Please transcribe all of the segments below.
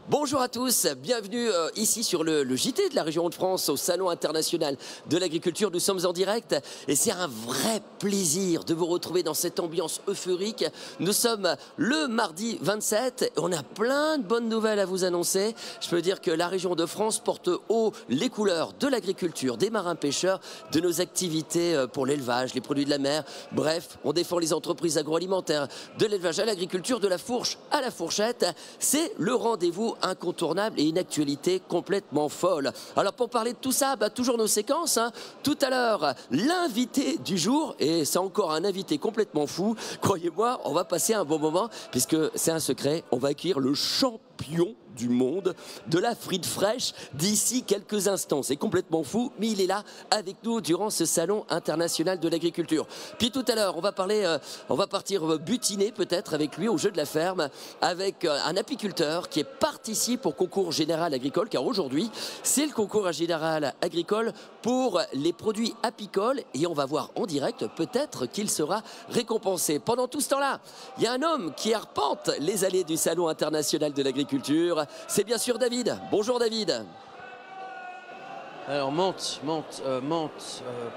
Bonjour à tous, bienvenue ici sur le JT de la région Hauts-de-France au Salon international de l'agriculture. Nous sommes en direct et c'est un vrai plaisir de vous retrouver dans cette ambiance euphorique. Nous sommes le mardi 27 et on a plein de bonnes nouvelles à vous annoncer. Je peux dire que la région de France porte haut les couleurs de l'agriculture, des marins-pêcheurs, de nos activités pour l'élevage, les produits de la mer. Bref, on défend les entreprises agroalimentaires, de l'élevage à l'agriculture, de la fourche à la fourchette. C'est le rendez-vous incontournable et une actualité complètement folle. Alors pour parler de tout ça, toujours nos séquences. Tout à l'heure, l'invité du jour, et c'est encore un invité complètement fou. Croyez-moi, on va passer un bon moment, puisque c'est un secret, on va accueillir le champion du monde de la frite fraîche d'ici quelques instants. C'est complètement fou, mais il est là avec nous durant ce salon international de l'agriculture. Puis tout à l'heure, on va partir butiner peut-être avec lui au jeu de la ferme, avec un apiculteur qui participe au concours général agricole, car aujourd'hui, c'est le concours général agricole pour les produits apicoles et on va voir en direct peut-être qu'il sera récompensé. Pendant tout ce temps-là, il y a un homme qui arpente les allées du salon international de l'agriculture. C'est bien sûr David. Bonjour David. Alors menthe,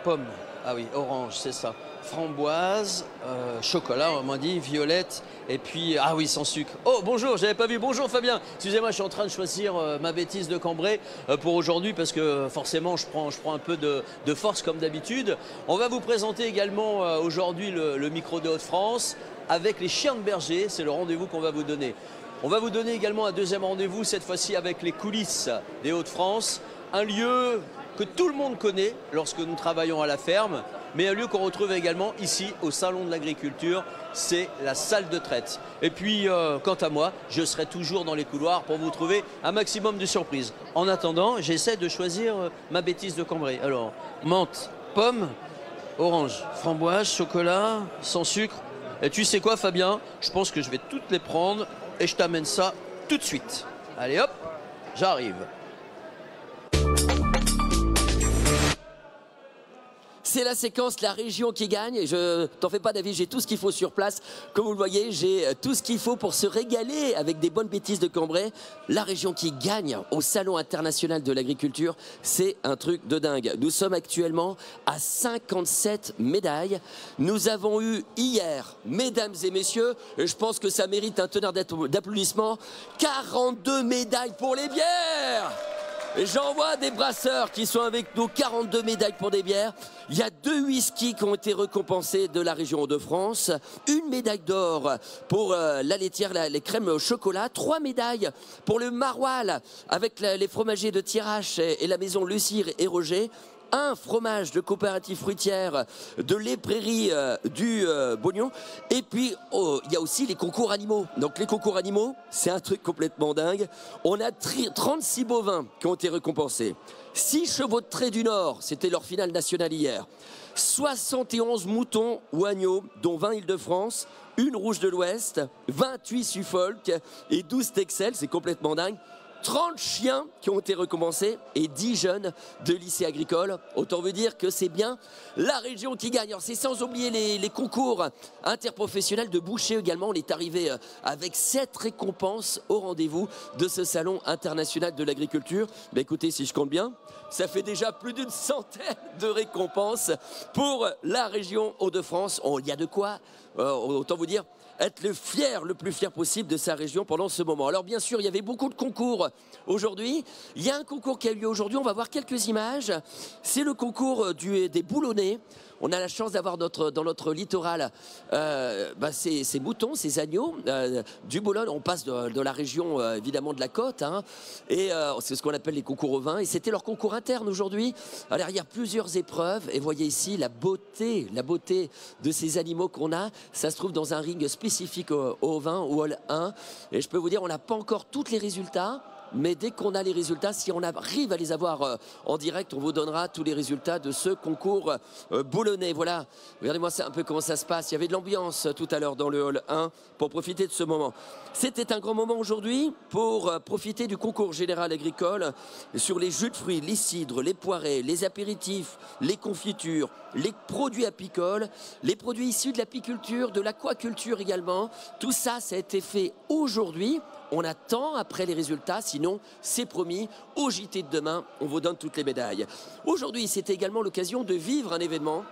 pomme, ah oui, orange, c'est ça. Framboise, chocolat, on m'a dit, violette, et puis, ah oui, sans sucre. Oh, bonjour, j'avais pas vu. Bonjour Fabien. Excusez-moi, je suis en train de choisir ma bêtise de Cambrai pour aujourd'hui parce que forcément, je prends un peu de force comme d'habitude. On va vous présenter également aujourd'hui le micro de Hauts-de-France avec les chiens de berger. C'est le rendez-vous qu'on va vous donner. On va vous donner également un deuxième rendez-vous, cette fois-ci avec les coulisses des Hauts-de-France. Un lieu que tout le monde connaît lorsque nous travaillons à la ferme, mais un lieu qu'on retrouve également ici au Salon de l'Agriculture, c'est la salle de traite. Et puis, quant à moi, je serai toujours dans les couloirs pour vous trouver un maximum de surprises. En attendant, j'essaie de choisir ma bêtise de Cambrai. Alors, menthe, pomme, orange, framboise, chocolat, sans sucre. Et tu sais quoi Fabien? Je pense que je vais toutes les prendre et je t'amène ça tout de suite. Allez hop, j'arrive. C'est la séquence La Région qui gagne. Et je t'en fais pas David, j'ai tout ce qu'il faut sur place. Comme vous le voyez, j'ai tout ce qu'il faut pour se régaler avec des bonnes bêtises de Cambrai. La Région qui gagne au Salon international de l'agriculture, c'est un truc de dingue. Nous sommes actuellement à 57 médailles. Nous avons eu hier, mesdames et messieurs, et je pense que ça mérite un teneur d'applaudissements, 42 médailles pour les bières. J'en vois des brasseurs qui sont avec nous, 42 médailles pour des bières. Il y a 2 whiskies qui ont été récompensés de la région Hauts-de-France, 1 médaille d'or pour la laitière, les crèmes au chocolat, 3 médailles pour le maroilles avec les fromagers de Thiérache et la maison Lucire et Roger. Un fromage de coopérative fruitière de Les Prairies du Bognon. Et puis, il y a aussi les concours animaux. Donc, les concours animaux, c'est un truc complètement dingue. On a 36 bovins qui ont été récompensés. 6 chevaux de trait du Nord, c'était leur finale nationale hier. 71 moutons ou agneaux, dont 20 Île-de-France, 1 rouge de l'Ouest, 28 Suffolk et 12 Texel, c'est complètement dingue. 30 chiens qui ont été récompensés et 10 jeunes de lycée agricole. Autant veut dire que c'est bien la région qui gagne. Alors c'est sans oublier les concours interprofessionnels de boucher également. On est arrivé avec 7 récompenses au rendez-vous de ce salon international de l'agriculture. Mais écoutez, si je compte bien, ça fait déjà plus d'une centaine de récompenses pour la région Hauts-de-France. Il y a de quoi, autant vous dire, être le plus fier possible de sa région pendant ce moment. Alors bien sûr, il y avait beaucoup de concours aujourd'hui. Il y a un concours qui a eu lieu aujourd'hui, on va voir quelques images. C'est le concours des boulonnais. On a la chance d'avoir dans notre littoral ces moutons, ces agneaux du Boulogne. On passe de la région évidemment de la côte, hein, et c'est ce qu'on appelle les concours au vin. Et c'était leur concours interne aujourd'hui. Alors il y a plusieurs épreuves et voyez ici la beauté de ces animaux qu'on a. Ça se trouve dans un ring spécifique au vin, au hall 1. Et je peux vous dire, on n'a pas encore tous les résultats. Mais dès qu'on a les résultats, si on arrive à les avoir en direct, on vous donnera tous les résultats de ce concours boulonnais. Voilà, regardez-moi un peu comment ça se passe. Il y avait de l'ambiance tout à l'heure dans le hall 1 pour profiter de ce moment. C'était un grand moment aujourd'hui pour profiter du concours général agricole sur les jus de fruits, les cidres, les poirées, les apéritifs, les confitures, les produits apicoles, les produits issus de l'apiculture, de l'aquaculture également. Tout ça, ça a été fait aujourd'hui. On attend après les résultats, sinon c'est promis, au JT de demain, on vous donne toutes les médailles. Aujourd'hui, c'était également l'occasion de vivre un événement.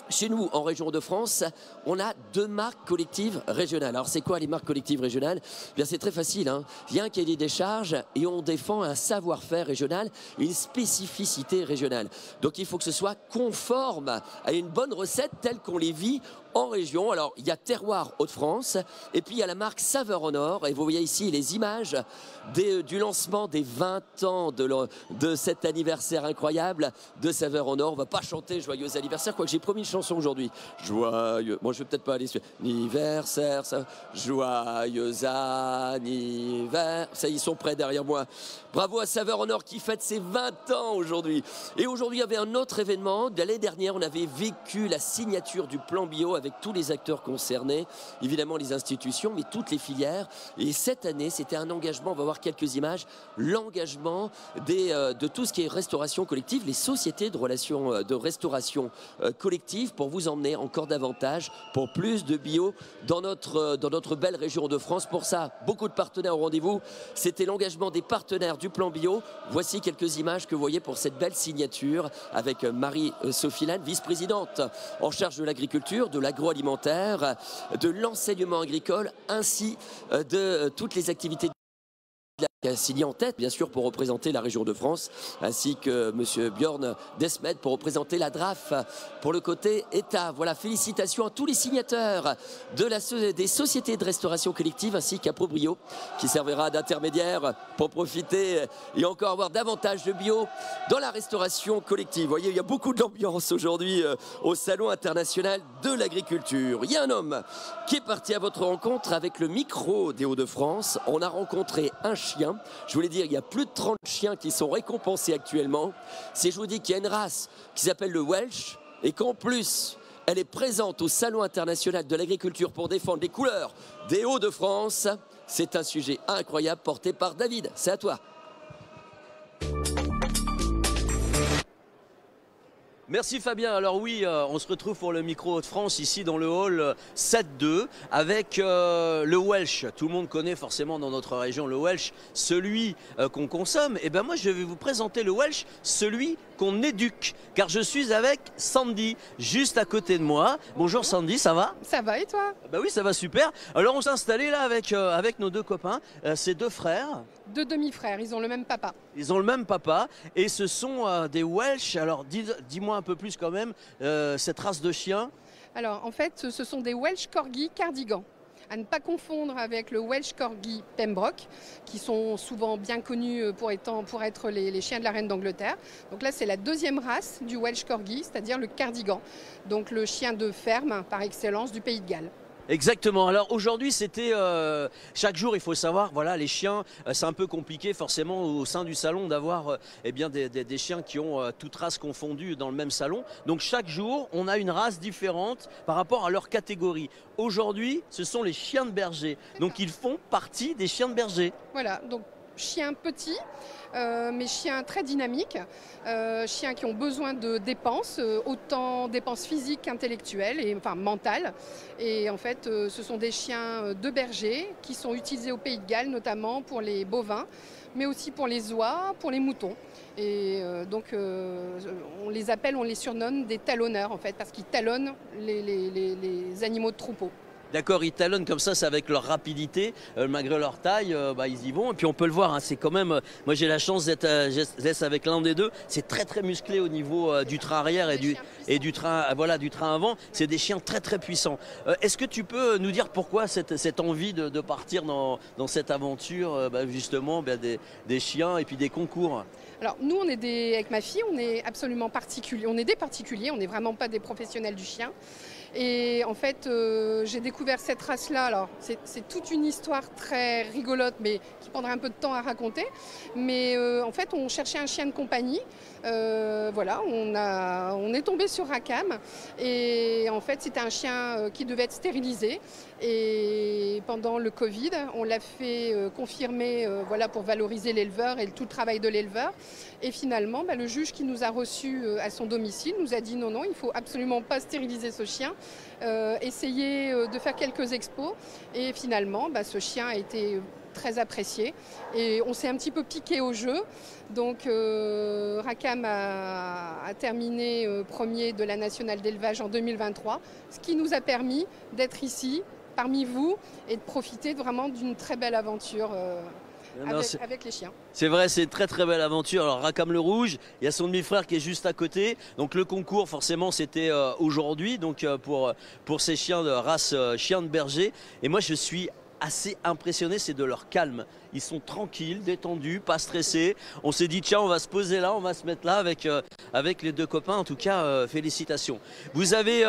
Chez nous, en région de France, on a 2 marques collectives régionales. Alors, c'est quoi les marques collectives régionales? Bien, c'est très facile, hein. Il y a un cahier des charges et on défend un savoir-faire régional, une spécificité régionale. Donc, il faut que ce soit conforme à une bonne recette telle qu'on les vit en région. Alors, il y a Terroir Hauts-de-France et puis il y a la marque Saveur en Or. Et vous voyez ici les images du lancement des 20 ans de cet anniversaire incroyable de Saveur en Or. On ne va pas chanter Joyeux anniversaire, quoique j'ai promis une chanson aujourd'hui. Joyeux, moi je ne vais peut-être pas aller sur anniversaire, ça. Joyeux anniversaire. Ça, ils sont prêts derrière moi. Bravo à Saveur en Or qui fête ses 20 ans aujourd'hui. Et aujourd'hui, il y avait un autre événement. L'année dernière, on avait vécu la signature du plan bio avec tous les acteurs concernés, évidemment les institutions, mais toutes les filières. Et cette année, c'était un engagement, on va voir quelques images, l'engagement de tout ce qui est restauration collective, les sociétés de restauration collective, pour vous emmener encore davantage pour plus de bio dans notre belle région de France. Pour ça, beaucoup de partenaires au rendez-vous. C'était l'engagement des partenaires du plan bio. Voici quelques images que vous voyez pour cette belle signature avec Marie-Sophie Lannes, vice-présidente en charge de l'agriculture, de l'agroalimentaire, de l'enseignement agricole, ainsi de toutes les activités signé en tête, bien sûr, pour représenter la région de France, ainsi que M. Björn Desmet pour représenter la DRAF pour le côté État. Voilà, félicitations à tous les signataires des sociétés de restauration collective, ainsi qu'à Probrio, qui servira d'intermédiaire pour profiter et encore avoir davantage de bio dans la restauration collective. Vous voyez, il y a beaucoup d'ambiance aujourd'hui au Salon international de l'agriculture. Il y a un homme qui est parti à votre rencontre avec le micro des Hauts-de-France. On a rencontré un chien. Je voulais dire, il y a plus de 30 chiens qui sont récompensés actuellement. Si je vous dis qu'il y a une race qui s'appelle le Welsh et qu'en plus, elle est présente au Salon international de l'agriculture pour défendre les couleurs des Hauts-de-France, c'est un sujet incroyable porté par David. C'est à toi. Merci Fabien. Alors oui, on se retrouve pour le micro de France ici dans le hall 7-2 avec le Welsh. Tout le monde connaît forcément dans notre région le Welsh, celui qu'on consomme. Et ben moi je vais vous présenter le Welsh, celui qu'on éduque. Car je suis avec Sandy, juste à côté de moi. Bonjour Sandy, ça va? Ça va et toi? Bah oui, ça va super. Alors on s'est installé là avec nos 2 copains, ces 2 frères. 2 demi-frères, ils ont le même papa. Ils ont le même papa et ce sont des Welsh. Alors dis-moi un peu plus quand même, cette race de chiens. Alors en fait, ce sont des Welsh Corgi Cardigan. À ne pas confondre avec le Welsh Corgi Pembroke, qui sont souvent bien connus pour être les chiens de la reine d'Angleterre. Donc là, c'est la 2e race du Welsh Corgi, c'est-à-dire le Cardigan. Donc le chien de ferme par excellence du Pays de Galles. Exactement. Alors aujourd'hui, c'était chaque jour, il faut savoir, voilà, les chiens, c'est un peu compliqué forcément au sein du salon d'avoir eh bien des chiens qui ont toutes races confondues dans le même salon. Donc chaque jour, on a une race différente par rapport à leur catégorie. Aujourd'hui, ce sont les chiens de berger. Donc ils font partie des chiens de berger. Voilà. Donc chiens petits, mais chiens très dynamiques, chiens qui ont besoin de dépenses, autant dépenses physiques qu'intellectuelles, et enfin mentales. Et en fait, ce sont des chiens de berger qui sont utilisés au Pays de Galles, notamment pour les bovins, mais aussi pour les oies, pour les moutons. Et donc, on les surnomme des talonneurs, en fait, parce qu'ils talonnent les animaux de troupeau. D'accord, ils talonnent comme ça, c'est avec leur rapidité, malgré leur taille, ils y vont. Et puis on peut le voir, hein, c'est quand même, moi j'ai la chance d'être avec l'un des deux, c'est très très musclé au niveau du train arrière et du train, voilà, du train avant. C'est des chiens très très puissants. Est-ce que tu peux nous dire pourquoi cette envie de partir dans cette aventure, justement, des chiens et puis des concours? Alors nous, avec ma fille, on est absolument particuliers, on est des particuliers, on n'est vraiment pas des professionnels du chien. Et en fait, j'ai découvert cette race-là. Alors, c'est toute une histoire très rigolote, mais qui prendrait un peu de temps à raconter. Mais en fait, on cherchait un chien de compagnie. Voilà, on est tombé sur Rackham. Et en fait, c'était un chien qui devait être stérilisé. Et pendant le Covid, on l'a fait confirmer voilà, pour valoriser l'éleveur et tout le travail de l'éleveur. Et finalement, le juge qui nous a reçus à son domicile nous a dit non, non, il ne faut absolument pas stériliser ce chien. Essayer de faire quelques expos. Et finalement, ce chien a été très apprécié. Et on s'est un petit peu piqué au jeu. Donc Rackham a terminé premier de la nationale d'élevage en 2023, ce qui nous a permis d'être ici, parmi vous, et de profiter vraiment d'une très belle aventure avec les chiens. C'est vrai, c'est une très très belle aventure. Alors Rackham le Rouge, il y a son demi-frère qui est juste à côté. Donc le concours, forcément, c'était aujourd'hui, donc pour ces chiens de race chien de berger. Et moi, je suis assez impressionné, c'est de leur calme. Ils sont tranquilles, détendus, pas stressés. On s'est dit, tiens, on va se poser là, on va se mettre là avec les deux copains. En tout cas, félicitations. Vous avez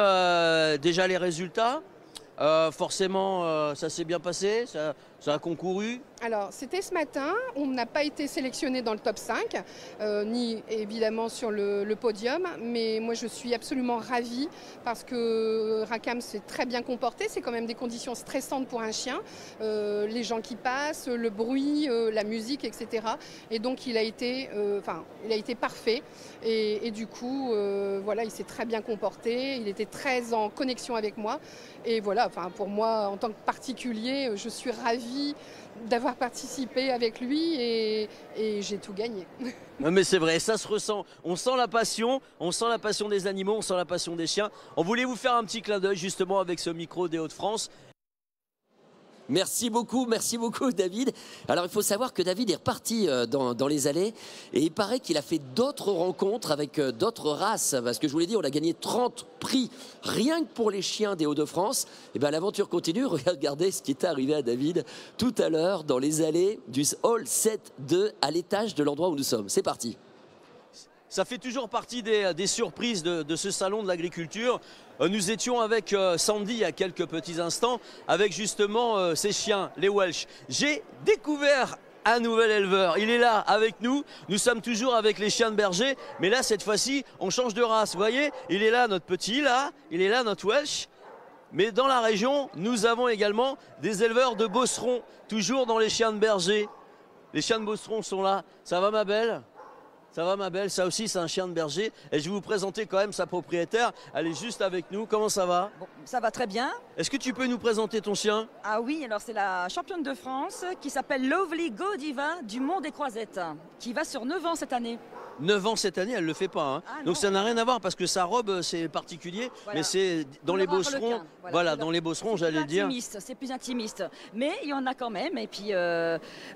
déjà les résultats? Forcément, ça s'est bien passé, ça a concouru? Alors, c'était ce matin, on n'a pas été sélectionné dans le top 5, ni évidemment sur le podium, mais moi je suis absolument ravie parce que Rackham s'est très bien comporté, c'est quand même des conditions stressantes pour un chien, les gens qui passent, le bruit, la musique, etc. Et donc il a été parfait et du coup, voilà, il s'est très bien comporté, il était très en connexion avec moi et voilà, pour moi en tant que particulier, je suis ravie d'avoir participé avec lui et j'ai tout gagné. Non mais c'est vrai, ça se ressent. On sent la passion des animaux, on sent la passion des chiens. On voulait vous faire un petit clin d'œil justement avec ce micro des Hauts-de-France. Merci beaucoup David. Alors il faut savoir que David est reparti dans les allées et il paraît qu'il a fait d'autres rencontres avec d'autres races. Parce que je vous l'ai dit, on a gagné 30 prix rien que pour les chiens des Hauts-de-France. Et bien l'aventure continue. Regardez ce qui est arrivé à David tout à l'heure dans les allées du hall 7-2 à l'étage de l'endroit où nous sommes. C'est parti. Ça fait toujours partie des surprises de ce salon de l'agriculture. Nous étions avec Sandy il y a quelques petits instants, avec justement ces chiens, les Welsh. J'ai découvert un nouvel éleveur. Il est là avec nous. Nous sommes toujours avec les chiens de berger, mais là, cette fois-ci, on change de race. Vous voyez, il est là, notre petit, là. Il est là, notre Welsh. Mais dans la région, nous avons également des éleveurs de bosserons, toujours dans les chiens de berger. Les chiens de bosserons sont là. Ça va, ma belle ? Ça va ma belle, ça aussi c'est un chien de berger et je vais vous présenter quand même sa propriétaire, elle est juste avec nous, comment ça va? Bon, ça va très bien. Est-ce que tu peux nous présenter ton chien? Ah oui, alors c'est la championne de France qui s'appelle Lovely Godiva du Mont des Croisettes, qui va sur 9 ans cette année. 9 ans cette année, elle ne le fait pas. Hein. Ah, donc ça n'a rien à voir parce que sa robe c'est particulier, voilà. Mais c'est dans les bosserons. Voilà, dans les bosserons, j'allais dire. C'est plus intimiste, mais il y en a quand même. Et puis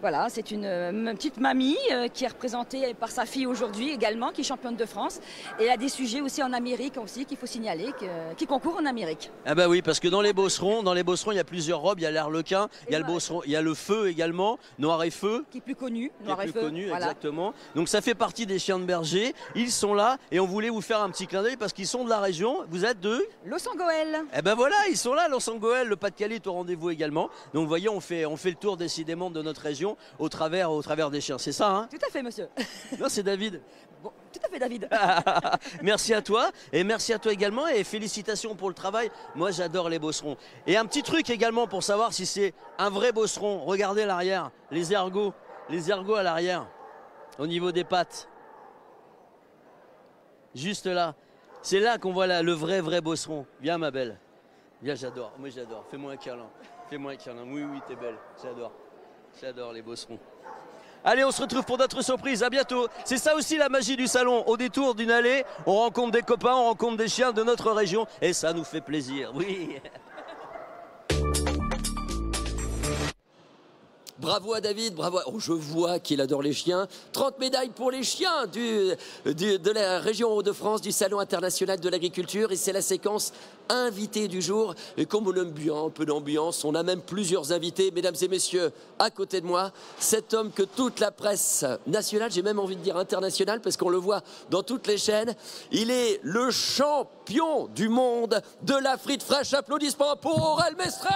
voilà, c'est une petite mamie qui est représentée par sa fille aujourd'hui également, qui est championne de France. Et elle a des sujets aussi en Amérique aussi qu'il faut signaler, qui concourent en Amérique. Ah bah oui, parce que dans les bosserons, il y a plusieurs robes. Il y a l'arlequin, il y a le bosseron, il y a le feu également, noir et feu. Qui est plus connu, noir et feu. Connu, voilà. Exactement. Donc ça fait partie des chiens de berger, ils sont là et on voulait vous faire un petit clin d'œil parce qu'ils sont de la région. Vous êtes de Los-en-Goël. Eh ben voilà, ils sont là, Los-en-Goël, le Pas-de-Calais est au rendez-vous également. Donc vous voyez, on fait le tour décidément de notre région au travers des chiens, c'est ça hein? Tout à fait monsieur. Non, c'est David. Bon, tout à fait David. Merci à toi et merci à toi également et félicitations pour le travail. Moi j'adore les bosserons. Et un petit truc également pour savoir si c'est un vrai bosseron. Regardez l'arrière, les ergots à l'arrière, au niveau des pattes. Juste là, c'est là qu'on voit le vrai bosseron. Viens ma belle, viens, j'adore, moi j'adore, fais-moi un câlin, oui t'es belle, j'adore les bosserons. Allez, on se retrouve pour d'autres surprises, à bientôt. C'est ça aussi la magie du salon, au détour d'une allée, on rencontre des copains, on rencontre des chiens de notre région et ça nous fait plaisir, oui. Bravo à David, bravo. Oh, je vois qu'il adore les chiens. 30 médailles pour les chiens de la région Hauts-de-France, du Salon international de l'agriculture. Et c'est la séquence invité du jour. Et comme on aime bien un peu d'ambiance, on a même plusieurs invités. Mesdames et messieurs, à côté de moi, cet homme que toute la presse nationale, j'ai même envie de dire internationale, parce qu'on le voit dans toutes les chaînes, il est le champion du monde de la frite fraîche. Applaudissements pour Aurel Mestré.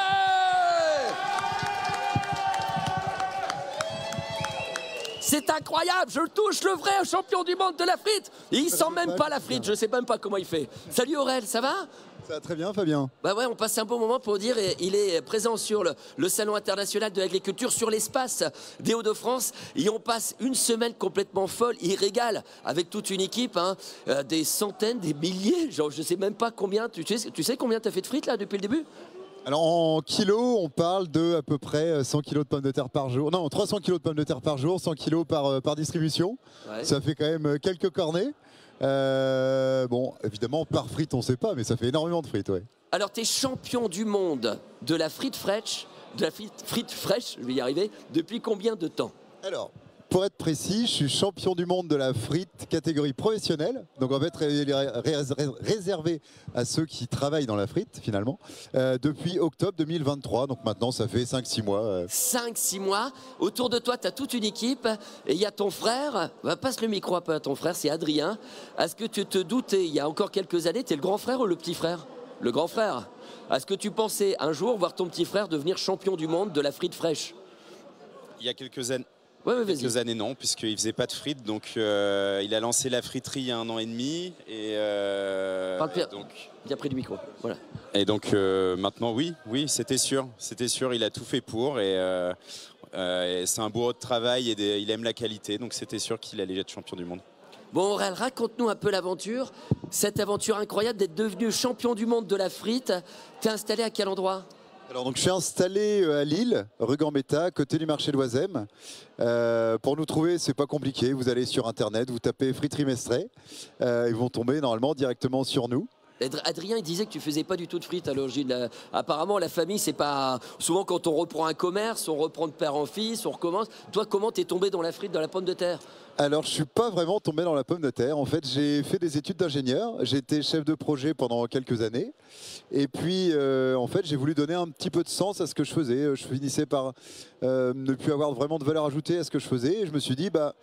C'est incroyable, je touche le vrai champion du monde de la frite. Et il sent même pas la frite, je sais même pas comment il fait. Salut Aurel, ça va? Ça va très bien, Fabien. Bah ouais, on passe un bon moment pour dire, il est présent sur le Salon international de l'agriculture, sur l'espace des Hauts-de-France. Et on passe une semaine complètement folle. Il régale avec toute une équipe, hein, des centaines, des milliers. Genre, je sais même pas combien. Tu sais combien tu as fait de frites là depuis le début? Alors en kilos, on parle de à peu près 100 kilos de pommes de terre par jour. Non, 300 kilos de pommes de terre par jour, 100 kilos par distribution. Ouais. Ça fait quand même quelques cornets. Bon, évidemment, par frite, on ne sait pas, mais ça fait énormément de frites, ouais. Alors, tu es champion du monde de la frite fraîche, je vais y arriver, depuis combien de temps? Alors, pour être précis, je suis champion du monde de la frite catégorie professionnelle. Donc en fait, réservé à ceux qui travaillent dans la frite, finalement, depuis octobre 2023. Donc maintenant, ça fait 5-6 mois. 5-6 mois. Autour de toi, tu as toute une équipe. Et il y a ton frère. Passe le micro un peu à ton frère, c'est Adrien. Est-ce que tu te doutais, il y a encore quelques années, tu es le grand frère ou le petit frère? Le grand frère. Est-ce que tu pensais un jour voir ton petit frère devenir champion du monde de la frite fraîche? Il y a quelques années. Ouais, quelques années non, puisqu'il ne faisait pas de frites, donc il a lancé la friterie il y a 1 an et demi. Et, donc, bien près du micro, voilà. Et donc maintenant, oui, c'était sûr, il a tout fait pour, et c'est un bourreau de travail, et il aime la qualité, donc c'était sûr qu'il allait être champion du monde. Bon Aurel, raconte-nous un peu l'aventure, cette aventure incroyable d'être devenu champion du monde de la frite. T'es installé à quel endroit? Alors donc je suis installé à Lille, rue Gambetta, côté du marché de Oisem. Pour nous trouver, c'est pas compliqué. Vous allez sur internet, vous tapez friterie Mestré, ils vont tomber normalement directement sur nous. Adrien, il disait que tu faisais pas du tout de frites à l'origine. Apparemment, la famille, c'est pas. Souvent, quand on reprend un commerce, on reprend de père en fils, on recommence. Toi, comment t'es tombé dans la frite, dans la pomme de terre? Alors, je suis pas vraiment tombé dans la pomme de terre. En fait, j'ai fait des études d'ingénieur. J'ai été chef de projet pendant quelques années. Et puis, en fait, j'ai voulu donner un petit peu de sens à ce que je faisais. Je finissais par ne plus avoir vraiment de valeur ajoutée à ce que je faisais. Et je me suis dit, bah,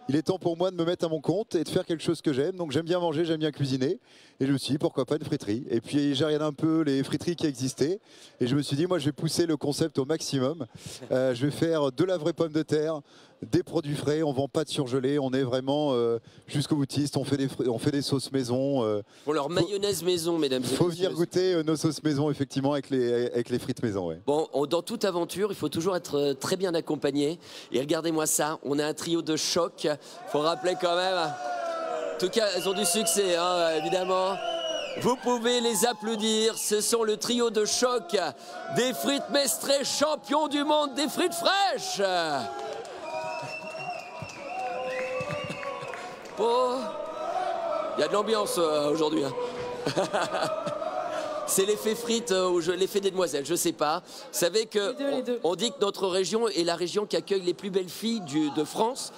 il est temps pour moi de me mettre à mon compte et de faire quelque chose que j'aime. Donc j'aime bien manger, j'aime bien cuisiner. Et je me suis dit, pourquoi pas une friterie? Et puis j'ai regardé un peu les friteries qui existaient. Et je me suis dit, moi je vais pousser le concept au maximum. Je vais faire de la vraie pomme de terre, des produits frais, on ne vend pas de surgelé. On est vraiment jusqu'au boutiste. On fait des sauces maison. Pour leur mayonnaise maison, mesdames et messieurs. Il faut venir goûter nos sauces maison, effectivement, avec les frites maison. Ouais. Bon, dans toute aventure, il faut toujours être très bien accompagné. Et regardez-moi ça, on a un trio de choc. Il faut rappeler quand même. En tout cas, elles ont du succès, hein, évidemment. Vous pouvez les applaudir. Ce sont le trio de choc des frites Mestré, champion du monde des frites fraîches. Oh, il y a de l'ambiance aujourd'hui. Hein. C'est l'effet frites ou l'effet des demoiselles, je sais pas. Vous savez que on dit que notre région est la région qui accueille les plus belles filles de France,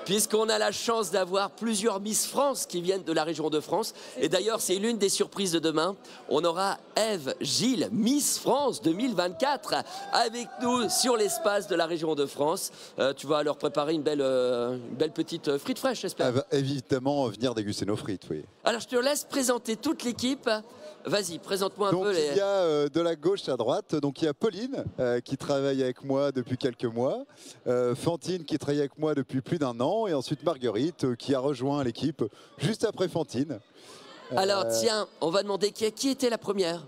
puisqu'on a la chance d'avoir plusieurs Miss France qui viennent de la région de France. Et d'ailleurs, c'est l'une des surprises de demain. On aura Ève Gilles, Miss France 2024, avec nous sur l'espace de la région de France. Tu vas leur préparer une belle petite frite fraîche, j'espère. Elle va évidemment venir déguster nos frites, oui. Alors, je te laisse présenter toute l'équipe. Vas-y, présente-moi un peu les... Il y a de la gauche à droite, donc il y a Pauline qui travaille avec moi depuis quelques mois, Fantine qui travaille avec moi depuis plus d'1 an, et ensuite Marguerite qui a rejoint l'équipe juste après Fantine. Alors tiens, on va demander qui était la première.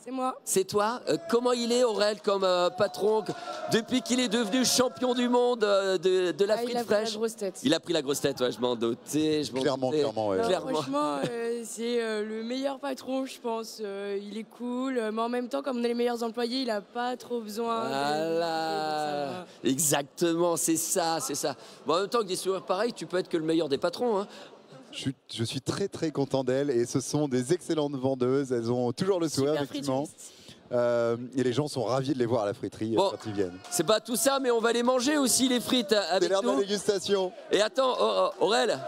C'est moi. C'est toi. Comment il est, Aurel, comme patron, depuis qu'il est devenu champion du monde de la frite fraîche? Il a pris la grosse tête. Il a pris la grosse tête, ouais, je m'en doutais. Clairement, ouais. Franchement, c'est le meilleur patron, je pense. Il est cool, mais en même temps, comme on est les meilleurs employés, il n'a pas trop besoin. Voilà. Exactement, c'est ça, c'est ça. Bon, en même temps que des sourires pareils, tu peux être que le meilleur des patrons, hein. Je suis très très content d'elles, et ce sont des excellentes vendeuses. Elles ont toujours le sourire, effectivement. Et les gens sont ravis de les voir à la friterie Bon, quand ils viennent. c'est pas tout ça, mais on va les manger aussi, les frites, avec C'est l'heure de la nous. dégustation. Et attends, Aurel,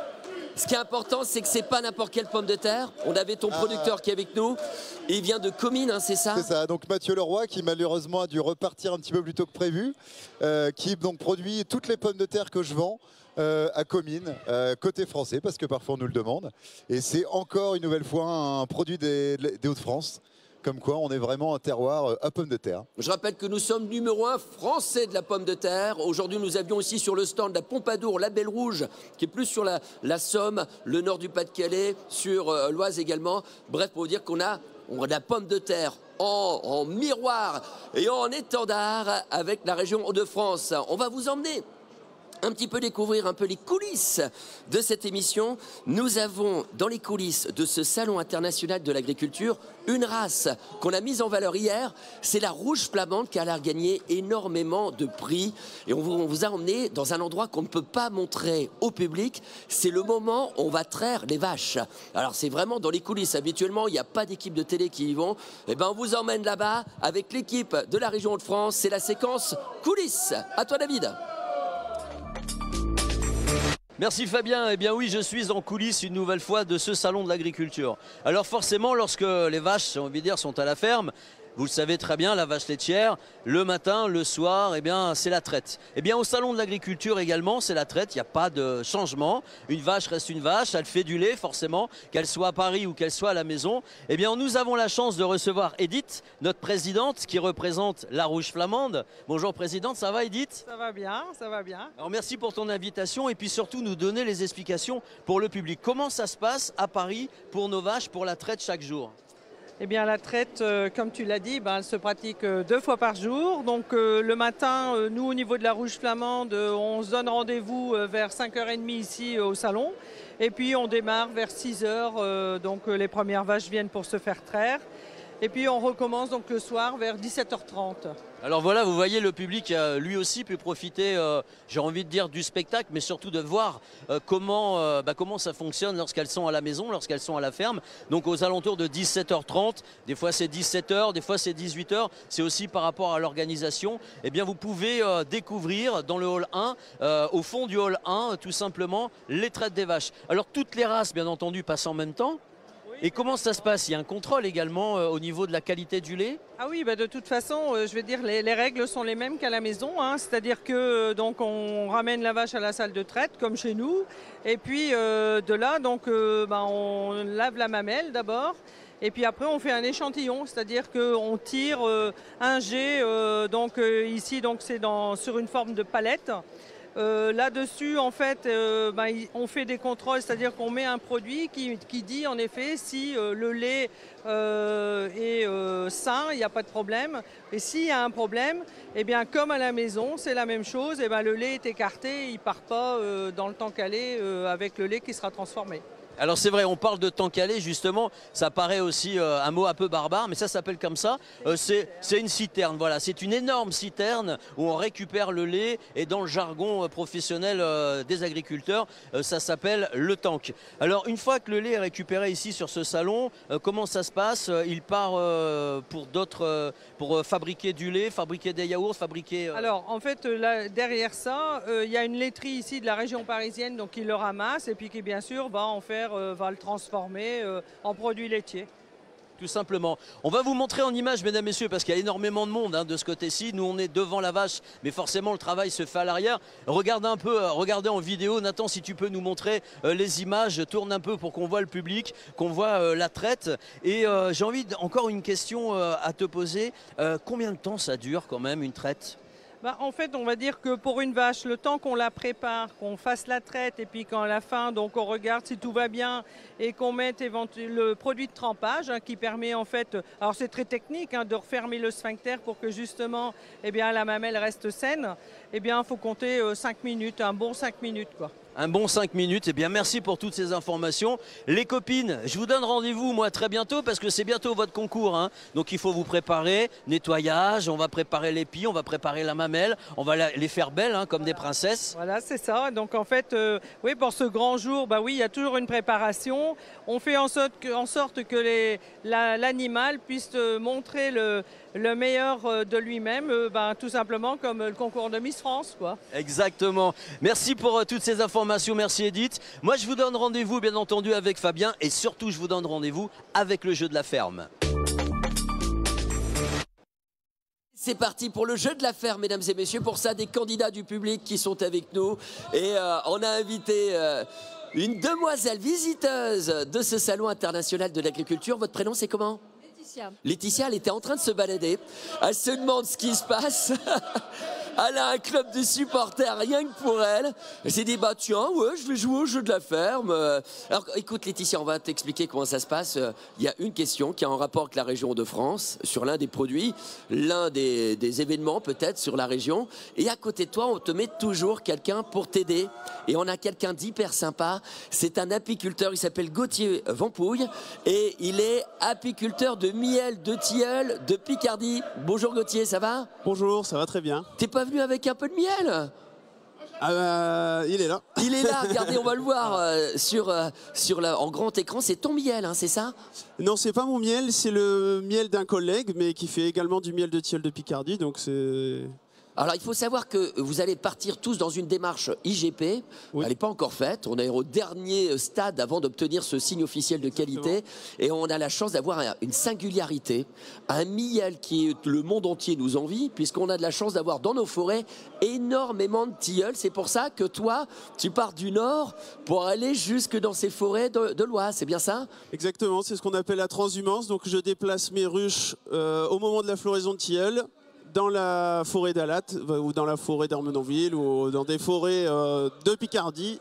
ce qui est important, c'est que c'est pas n'importe quelle pomme de terre. On avait ton producteur qui est avec nous. Et il vient de Comines, hein, c'est ça? C'est ça, donc Mathieu Leroy qui malheureusement a dû repartir un petit peu plus tôt que prévu, qui donc produit toutes les pommes de terre que je vends à Comines, côté français, parce que parfois on nous le demande. Et c'est encore une nouvelle fois un produit des Hauts-de-France. Comme quoi, on est vraiment un terroir à pommes de terre. Je rappelle que nous sommes numéro 1 français de la pomme de terre. Aujourd'hui, nous avions aussi sur le stand la Pompadour, la Belle Rouge, qui est plus sur la Somme, le nord du Pas-de-Calais, sur l'Oise également. Bref, pour vous dire qu'on a la pomme de terre en miroir et en étendard avec la région Hauts-de-France. On va vous emmener un petit peu découvrir un peu les coulisses de cette émission. Nous avons dans les coulisses de ce Salon international de l'agriculture une race qu'on a mise en valeur hier, c'est la rouge flamande qui a l'air gagné énormément de prix. Et on vous a emmené dans un endroit qu'on ne peut pas montrer au public, c'est le moment où on va traire les vaches. Alors c'est vraiment dans les coulisses, habituellement il n'y a pas d'équipe de télé qui y vont. Et ben on vous emmène là-bas avec l'équipe de la région Hauts-de-France, c'est la séquence coulisses. À toi David. Merci Fabien, eh bien oui, je suis en coulisses une nouvelle fois de ce salon de l'agriculture. Alors forcément, lorsque les vaches, j'ai envie de dire, sont à la ferme, vous le savez très bien, la vache laitière, le matin, le soir, eh bien c'est la traite. Eh bien au salon de l'agriculture également, c'est la traite, il n'y a pas de changement. Une vache reste une vache, elle fait du lait forcément, qu'elle soit à Paris ou qu'elle soit à la maison. Eh bien nous avons la chance de recevoir Edith, notre présidente qui représente la rouge flamande. Bonjour présidente, ça va Edith? Ça va bien, ça va bien. Alors merci pour ton invitation et puis surtout nous donner les explications pour le public. Comment ça se passe à Paris pour nos vaches, pour la traite chaque jour? Eh bien la traite, comme tu l'as dit, elle se pratique 2 fois par jour. Donc le matin, nous au niveau de la rouge flamande, on se donne rendez-vous vers 5h30 ici au salon. Et puis on démarre vers 6h, donc les premières vaches viennent pour se faire traire. Et puis on recommence donc le soir vers 17h30. Alors voilà, vous voyez, le public a lui aussi pu profiter, j'ai envie de dire, du spectacle, mais surtout de voir comment ça fonctionne lorsqu'elles sont à la maison, lorsqu'elles sont à la ferme. Donc aux alentours de 17h30, des fois c'est 17h, des fois c'est 18h, c'est aussi par rapport à l'organisation. Eh bien vous pouvez découvrir dans le hall 1, au fond du hall 1, tout simplement, les traites des vaches. Alors toutes les races, bien entendu, passent en même temps. Et comment ça se passe? Il y a un contrôle également au niveau de la qualité du lait? Ah oui, de toute façon, je vais dire, les règles sont les mêmes qu'à la maison. C'est-à-dire que donc on ramène la vache à la salle de traite, comme chez nous. Et puis de là, donc, on lave la mamelle d'abord. Et puis après, on fait un échantillon, c'est-à-dire qu'on tire un jet. Ici, donc, c'est sur une forme de palette. Là-dessus, en fait, on fait des contrôles, c'est-à-dire qu'on met un produit qui dit en effet si le lait est sain, il n'y a pas de problème. Et s'il y a un problème, eh bien, comme à la maison, c'est la même chose, et le lait est écarté, il ne part pas dans le temps calé avec le lait qui sera transformé. Alors c'est vrai, on parle de temps calé, justement, ça paraît aussi un mot un peu barbare, mais ça s'appelle comme ça. C'est une citerne, voilà, c'est une énorme citerne où on récupère le lait et dans le jargon professionnel des agriculteurs, ça s'appelle le tank. Alors une fois que le lait est récupéré ici sur ce salon, comment ça se passe? Il part pour fabriquer du lait, fabriquer des yaourts, fabriquer... Alors en fait, là, derrière ça, il y a une laiterie ici de la région parisienne donc, qui le ramasse et puis qui bien sûr va en faire va le transformer en produit laitier. Tout simplement. On va vous montrer en image, mesdames, messieurs, parce qu'il y a énormément de monde de ce côté-ci. Nous, on est devant la vache, mais forcément, le travail se fait à l'arrière. Regardez un peu, regardez en vidéo. Nathan, si tu peux nous montrer les images, tourne un peu pour qu'on voit le public, qu'on voit la traite. Et j'ai envie, encore une question à te poser. Combien de temps ça dure quand même, une traite ? En fait, on va dire que pour une vache, le temps qu'on la prépare, qu'on fasse la traite et puis qu'à la fin, donc on regarde si tout va bien et qu'on mette le produit de trempage qui permet en fait, alors c'est très technique de refermer le sphincter pour que justement la mamelle reste saine, il faut compter 5 minutes, un bon 5 minutes quoi. Un bon 5 minutes. Eh bien, merci pour toutes ces informations. Les copines, je vous donne rendez-vous, moi, très bientôt, parce que c'est bientôt votre concours. Donc, il faut vous préparer. Nettoyage, on va préparer les pieds, on va préparer la mamelle. On va les faire belles, comme des princesses. Voilà, c'est ça. Donc, en fait, oui, pour ce grand jour, il y a toujours une préparation. On fait en sorte que l'animal puisse montrer le meilleur de lui-même, tout simplement comme le concours de Miss France, quoi. Exactement. Merci pour toutes ces informations. Merci Edith. Moi, je vous donne rendez-vous, bien entendu, avec Fabien. Et surtout, je vous donne rendez-vous avec le jeu de la ferme. C'est parti pour le jeu de la ferme, mesdames et messieurs. Pour ça, des candidats du public qui sont avec nous. Et on a invité une demoiselle visiteuse de ce salon international de l'agriculture. Votre prénom, c'est comment ? Laetitia. Laetitia, elle était en train de se balader. Elle se demande ce qui se passe. Elle a un club de supporters rien que pour elle. Elle s'est dit, bah tiens, ouais, je vais jouer au jeu de la ferme. Alors écoute Laetitia, on va t'expliquer comment ça se passe. Il y a une question qui est en rapport avec la région de France, sur l'un des produits, l'un des événements peut-être sur la région. Et à côté de toi, on te met toujours quelqu'un pour t'aider. Et on a quelqu'un d'hyper sympa. C'est un apiculteur, il s'appelle Gauthier Vampouille. Et il est apiculteur de miel de tilleul de Picardie. Bonjour Gauthier, ça va ? Bonjour, ça va très bien. T'es pas venu avec un peu de miel? Il est là. Il est là, regardez, on va le voir en grand écran. C'est ton miel, hein, c'est ça? Non, c'est pas mon miel, c'est le miel d'un collègue, mais qui fait également du miel de tilleul de Picardie, donc c'est... Alors, il faut savoir que vous allez partir tous dans une démarche IGP. Oui. Elle n'est pas encore faite. On est au dernier stade avant d'obtenir ce signe officiel de qualité. Exactement. Et on a la chance d'avoir une singularité, un miel qui le monde entier nous envie, puisqu'on a de la chance d'avoir dans nos forêts énormément de tilleuls. C'est pour ça que toi, tu pars du nord pour aller jusque dans ces forêts de l'Oise. C'est bien ça? Exactement, c'est ce qu'on appelle la transhumance. Donc je déplace mes ruches au moment de la floraison de tilleul, dans la forêt d'Alat, ou dans la forêt d'Armenonville, ou dans des forêts de Picardie,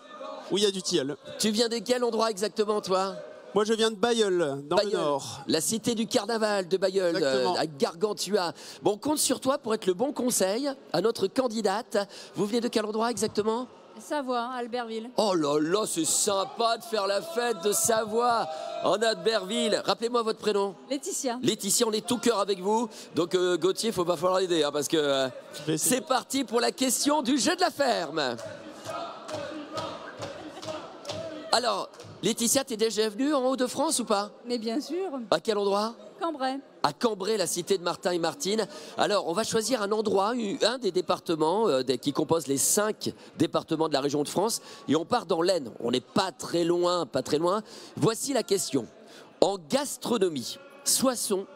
où il y a du tilleul. Tu viens de quel endroit exactement, toi? Moi, je viens de Bailleul, dans Bailleul, le nord. la cité du carnaval de Bailleul, à Gargantua. Bon, on compte sur toi pour être le bon conseil à notre candidate. Vous venez de quel endroit exactement? Savoie, Albertville. Oh là là, c'est sympa de faire la fête de Savoie en Albertville. Rappelez-moi votre prénom. Laetitia. Laetitia, on est tout cœur avec vous. Donc Gauthier, il faut pas falloir l'aider, hein, parce que c'est parti pour la question du jeu de la ferme. Alors, Laetitia, t'es déjà venue en Hauts-de-France ou pas? Mais bien sûr. À quel endroit? Cambrai. À Cambrai, la cité de Martin et Martine. Alors, on va choisir un endroit, un des départements qui composent les 5 départements de la région de France. Et on part dans l'Aisne. On n'est pas très loin, pas très loin. Voici la question. En gastronomie, Soissons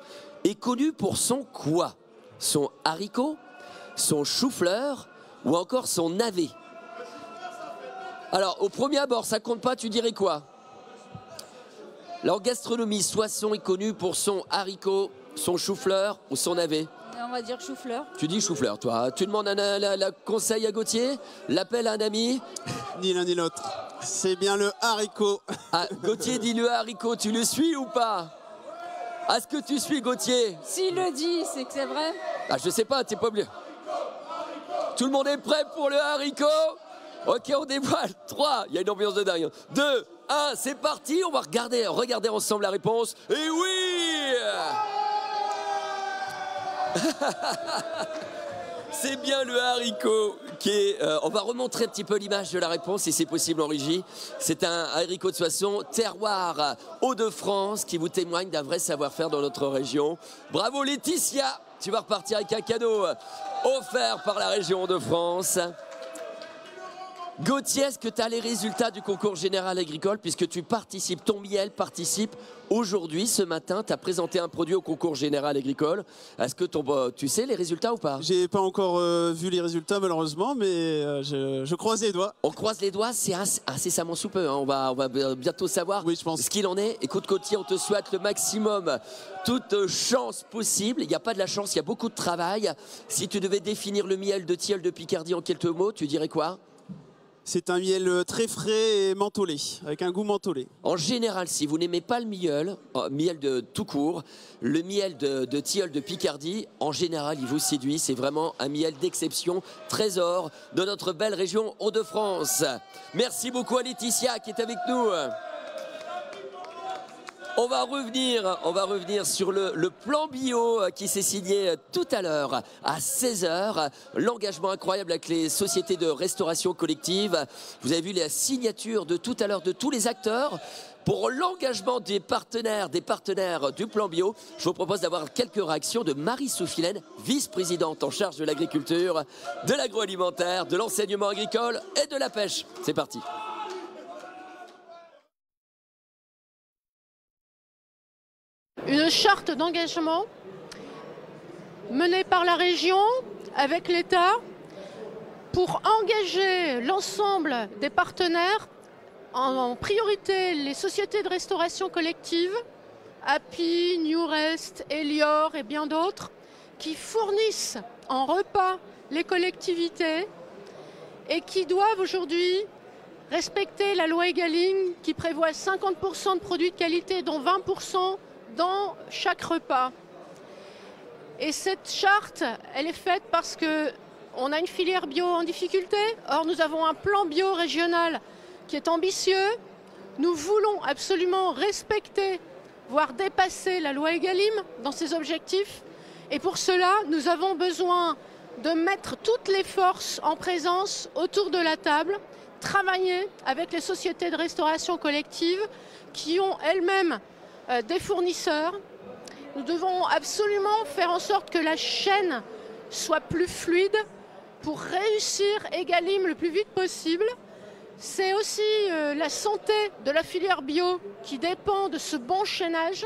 est connu pour son quoi? Son haricot, son chou-fleur ou encore son navet? Alors, au premier abord, ça compte pas, tu dirais quoi? En gastronomie, Soissons est connu pour son haricot, son chou-fleur ou son navet? On va dire chou-fleur. Tu dis chou-fleur, toi. Tu demandes un conseil à Gauthier? L'appel à un ami? Ni l'un ni l'autre. C'est bien le haricot. Ah, Gauthier dit le haricot. Tu le suis ou pas? Est-ce que tu suis Gauthier? S'il le dit, c'est que c'est vrai. Ah, je sais pas, t'es pas obligé. Tout le monde est prêt pour le haricot? Ok, on dévoile. 3, il y a une ambiance de dingue. 2, 1, c'est parti. On va regarder ensemble la réponse. Et oui! C'est bien le haricot qui est... on va remontrer un petit peu l'image de la réponse, si c'est possible en régie. C'est un haricot de Soissons, terroir Hauts-de-France, qui vous témoigne d'un vrai savoir-faire dans notre région. Bravo Laetitia! Tu vas repartir avec un cadeau offert par la région de France. Gauthier, est-ce que tu as les résultats du concours général agricole, puisque tu participes, ton miel participe aujourd'hui, ce matin, tu as présenté un produit au concours général agricole. Est-ce que tu sais les résultats ou pas? J'ai pas encore vu les résultats malheureusement, mais je croise les doigts. On croise les doigts, c'est incessamment sous peu, hein. On va bientôt savoir ce qu'il en est. Écoute Gauthier, on te souhaite le maximum, toute chance possible. Il n'y a pas de la chance, il y a beaucoup de travail. Si tu devais définir le miel de tilleul de Picardie en quelques mots, tu dirais quoi? C'est un miel très frais et mentholé, avec un goût mentholé. En général, si vous n'aimez pas le miel de tout court, le miel de tilleul de Picardie, en général, il vous séduit. C'est vraiment un miel d'exception, trésor de notre belle région Hauts-de-France. Merci beaucoup à Laetitia qui est avec nous. On va revenir sur le plan bio qui s'est signé tout à l'heure à 16h. L'engagement incroyable avec les sociétés de restauration collective. Vous avez vu la signature de tout à l'heure de tous les acteurs. Pour l'engagement des partenaires du plan bio, je vous propose d'avoir quelques réactions de Marie Soufilène, vice-présidente en charge de l'agriculture, de l'agroalimentaire, de l'enseignement agricole et de la pêche. C'est parti. Une charte d'engagement menée par la région avec l'État pour engager l'ensemble des partenaires, en priorité les sociétés de restauration collective, Happy, Newrest, Elior et bien d'autres, qui fournissent en repas les collectivités et qui doivent aujourd'hui respecter la loi Egalim qui prévoit 50% de produits de qualité, dont 20% dans chaque repas. Et cette charte, elle est faite parce qu'on a une filière bio en difficulté. Or, nous avons un plan bio régional qui est ambitieux. Nous voulons absolument respecter, voire dépasser la loi Egalim dans ses objectifs. Et pour cela, nous avons besoin de mettre toutes les forces en présence autour de la table, travailler avec les sociétés de restauration collective qui ont elles-mêmes des fournisseurs. Nous devons absolument faire en sorte que la chaîne soit plus fluide pour réussir Egalim le plus vite possible. C'est aussi la santé de la filière bio qui dépend de ce bon chaînage.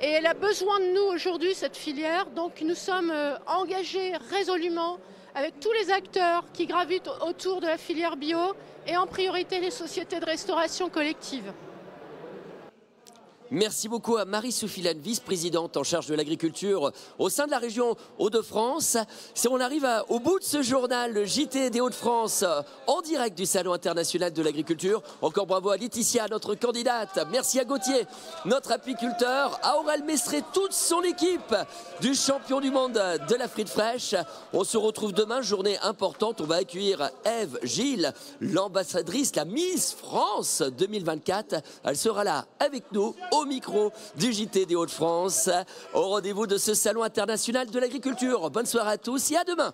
Et elle a besoin de nous aujourd'hui, cette filière. Donc nous sommes engagés résolument avec tous les acteurs qui gravitent autour de la filière bio et en priorité les sociétés de restauration collective. Merci beaucoup à Marie Soufilène, vice-présidente en charge de l'agriculture au sein de la région Hauts-de-France. Si on arrive au bout de ce journal, le JT des Hauts-de-France, en direct du Salon international de l'agriculture. Encore bravo à Laetitia, notre candidate. Merci à Gauthier, notre apiculteur, à Aurel Mestré, toute son équipe du champion du monde de la frite fraîche. On se retrouve demain, journée importante. On va accueillir Ève Gilles, l'ambassadrice, la Miss France 2024. Elle sera là avec nous au micro du JT des Hauts-de-France, au rendez-vous de ce Salon international de l'agriculture. Bonne soirée à tous et à demain.